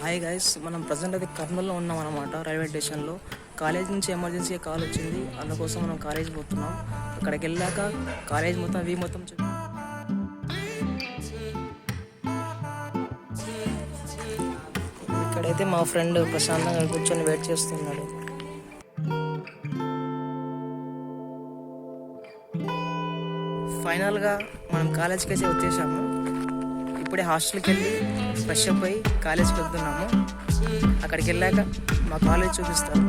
Hi guys, మనం present అయితే కర్నూలులో ఉన్నాం అనమాట. రైల్వే స్టేషన్లో కాలేజ్ నుంచి ఎమర్జెన్సీ కాల్ వచ్చింది. అందుకోసం మనం కాలేజ్ పోతున్నాం. అక్కడికి వెళ్ళాక కాలేజ్ మొత్తం ఇక్కడైతే మా ఫ్రెండ్ ప్రశాంతంగా కూర్చొని వెయిట్ చేస్తున్నాడు. ఫైనల్గా మనం కాలేజ్కి అయితే వచ్చేసాము. ఇప్పుడే హాస్టల్కి వెళ్ళి ఫ్రెష్ అప్ అయ్యి కాలేజ్కి వెళ్తున్నాము. అక్కడికి వెళ్ళాక మా కాలేజ్ చూపిస్తాను.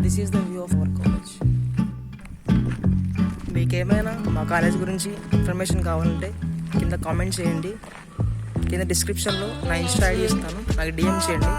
This is the view of our college. మీకేమైనా మా కాలేజ్ గురించి ఇన్ఫర్మేషన్ కావాలంటే కింద కామెంట్ చేయండి. కింద డిస్క్రిప్షన్లో నా ఇన్స్టా ఐడి ఇస్తాను, నాకు డిఎం చేయండి.